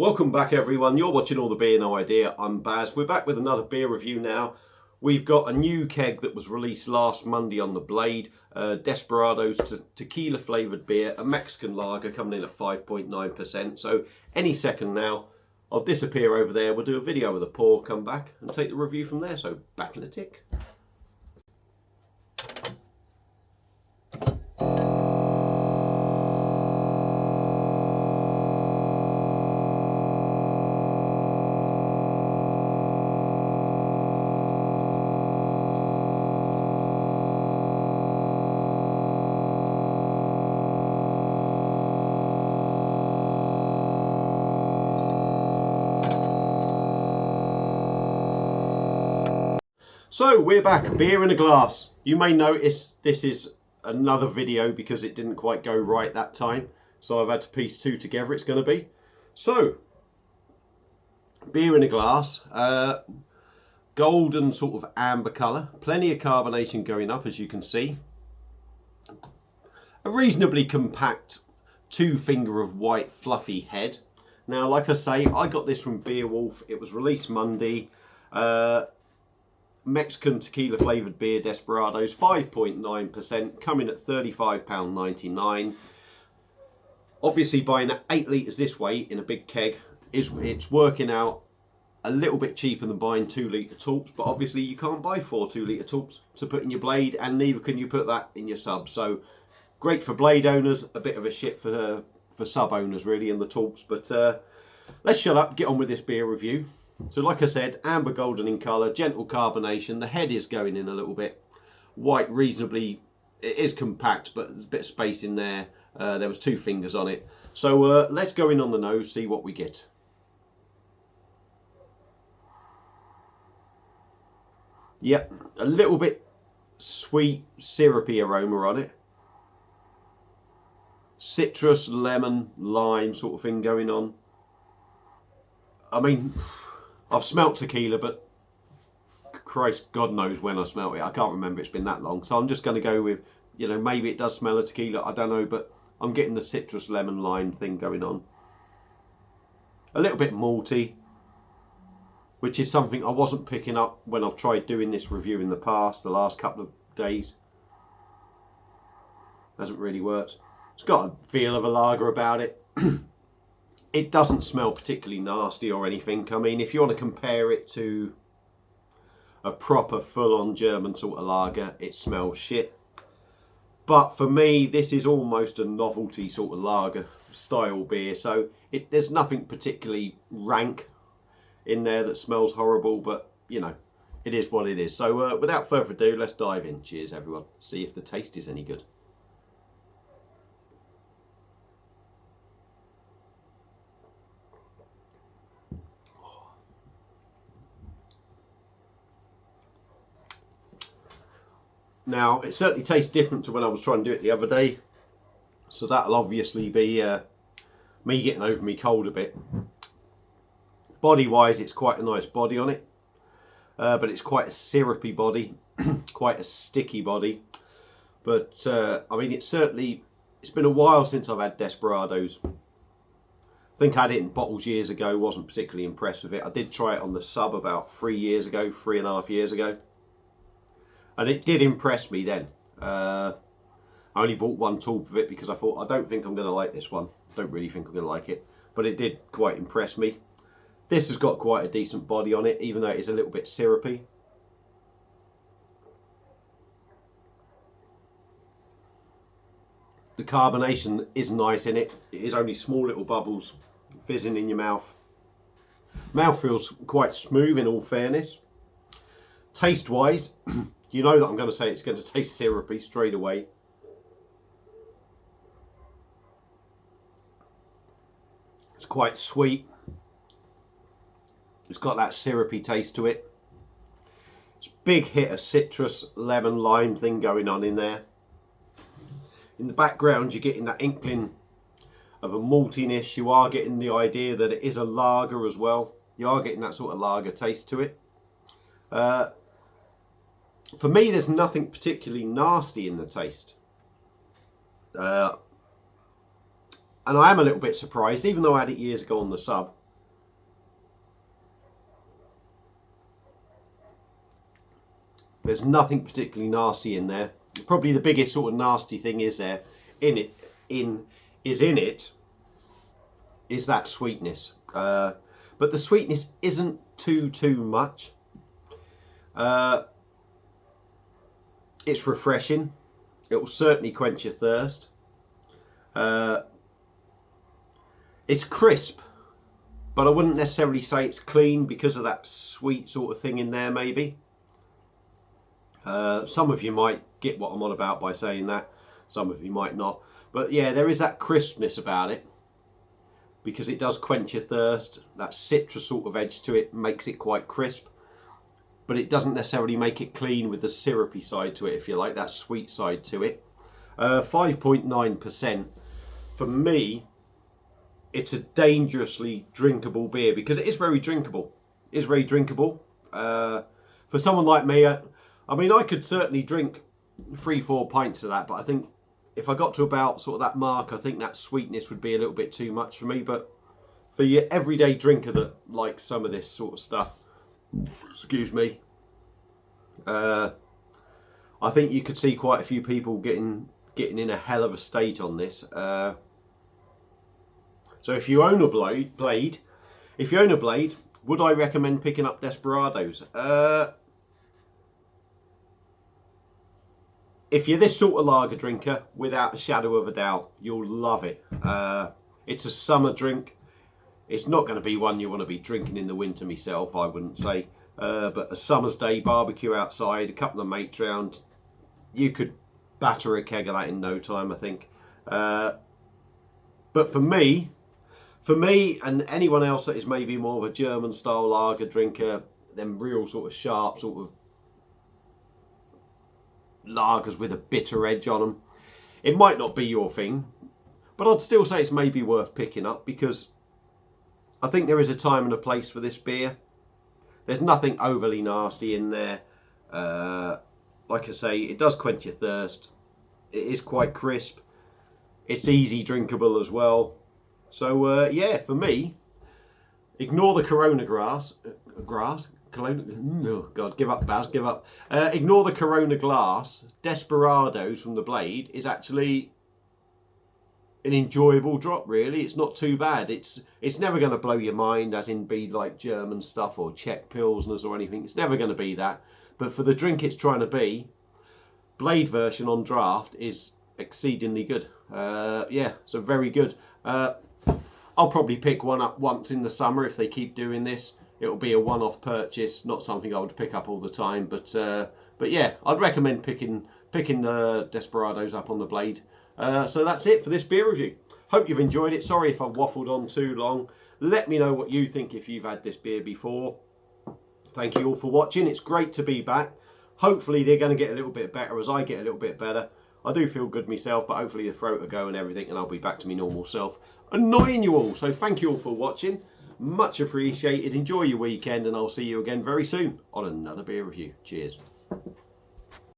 Welcome back everyone, you're watching All the Beer No Idea, I'm Baz. We're back with another beer review now. We've got a new keg that was released last Monday on the Blade, Desperados tequila flavoured beer, a Mexican lager coming in at 5.9%. So any second now, I'll disappear over there, we'll do a video with a pour, come back and take the review from there, so back in a tick. So we're back, beer in a glass. You may notice this is another video because it didn't quite go right that time. So I've had to piece two together, it's going to be. So, beer in a glass, golden sort of amber colour. Plenty of carbonation going up as you can see. A reasonably compact 2-finger of white fluffy head. Now like I say, I got this from Beerwolf. It was released Monday. Mexican tequila flavoured beer, Desperados, 5.9%, coming at £35.99. Obviously buying 8 litres this way in a big keg, it's working out a little bit cheaper than buying 2 litre torps, but obviously you can't buy 4 2-litre torps to put in your Blade, and neither can you put that in your sub. So great for Blade owners, a bit of a shit for sub owners really in the torps. But let's shut up, get on with this beer review. So like I said, amber golden in colour, gentle carbonation, the head is going in a little bit. White reasonably, it is compact, but there's a bit of space in there. There was 2 fingers on it. So let's go in on the nose, see what we get. Yep, a little bit sweet, syrupy aroma on it. Citrus, lemon, lime sort of thing going on. I mean, I've smelt tequila, but Christ, God knows when I smelt it. I can't remember, it's been that long. So I'm just going to go with, you know, maybe it does smell of tequila, I don't know, but I'm getting the citrus, lemon, lime thing going on. A little bit malty, which is something I wasn't picking up when I've tried doing this review in the past, the last couple of days. Hasn't really worked. It's got a feel of a lager about it. It doesn't smell particularly nasty or anything. I mean, if you want to compare it to a proper full-on German sort of lager, it smells shit. But for me, this is almost a novelty sort of lager style beer. So there's nothing particularly rank in there that smells horrible, but you know, it is what it is. So without further ado, let's dive in. Cheers everyone. See if the taste is any good. Now, it certainly tastes different to when I was trying to do it the other day. So that'll obviously be me getting over me cold a bit. Body-wise, it's quite a nice body on it. But it's quite a syrupy body. Quite a sticky body. But, I mean, it's been a while since I've had Desperados. I think I had it in bottles years ago. Wasn't particularly impressed with it. I did try it on the sub about 3 years ago. 3.5 years ago. And it did impress me then. I only bought 1 torp of it because I thought, I don't think I'm going to like this one. Don't really think I'm going to like it. But it did quite impress me. This has got quite a decent body on it, even though it is a little bit syrupy. The carbonation is nice in it. It is only small little bubbles fizzing in your mouth. Mouth feels quite smooth in all fairness. Taste-wise, you know that I'm going to say it's going to taste syrupy straight away. It's quite sweet. It's got that syrupy taste to it. It's a big hit of citrus, lemon, lime thing going on in there. In the background, you're getting that inkling of a maltiness. You are getting the idea that it is a lager as well. You are getting that sort of lager taste to it. For me, there's nothing particularly nasty in the taste. And I am a little bit surprised, even though I had it years ago on the sub. There's nothing particularly nasty in there. Probably the biggest sort of nasty thing is that sweetness. But the sweetness isn't too much. It's refreshing. It will certainly quench your thirst. It's crisp, but I wouldn't necessarily say it's clean because of that sweet sort of thing in there, maybe. Some of you might get what I'm on about by saying that. Some of you might not. But yeah, there is that crispness about it because it does quench your thirst. That citrus sort of edge to it makes it quite crisp. But it doesn't necessarily make it clean with the syrupy side to it, if you like, that sweet side to it. 5.9%. For me, it's a dangerously drinkable beer because it is very drinkable. It is very drinkable. For someone like me, I mean, I could certainly drink 3-4 pints of that, but I think if I got to about sort of that mark, I think that sweetness would be a little bit too much for me. But for your everyday drinker that likes some of this sort of stuff, excuse me, I think you could see quite a few people getting in a hell of a state on this. So if you own a blade, would I recommend picking up Desperados? If you're this sort of lager drinker, without a shadow of a doubt, you'll love it. It's a summer drink. It's not going to be one you want to be drinking in the winter myself, I wouldn't say. But a summer's day, barbecue outside, a couple of mates round, you could batter a keg of that in no time, I think. But for me, and anyone else that is maybe more of a German-style lager drinker, them real sort of sharp sort of lagers with a bitter edge on them, it might not be your thing. But I'd still say it's maybe worth picking up because I think there is a time and a place for this beer. There's nothing overly nasty in there. Like I say, it does quench your thirst. It is quite crisp. It's easy drinkable as well. So yeah, for me, ignore the Corona glass. Oh God, give up, Baz, give up. Ignore the Corona glass. Desperados from the Blade is actually an enjoyable drop, really. It's not too bad. It's never going to blow your mind, as in be like German stuff or Czech Pilsners or anything. It's never going to be that. But for the drink it's trying to be, Blade version on draft is exceedingly good. Yeah, so very good. I'll probably pick one up once in the summer if they keep doing this. It'll be a one-off purchase, not something I would pick up all the time. But yeah, I'd recommend picking the Desperados up on the Blade. So that's it for this beer review. Hope you've enjoyed it. Sorry if I've waffled on too long. Let me know what you think if you've had this beer before. Thank you all for watching. It's great to be back. Hopefully they're going to get a little bit better as I get a little bit better. I do feel good myself, but hopefully the throat will go and everything and I'll be back to my normal self, annoying you all. So thank you all for watching. Much appreciated. Enjoy your weekend and I'll see you again very soon on another beer review. Cheers.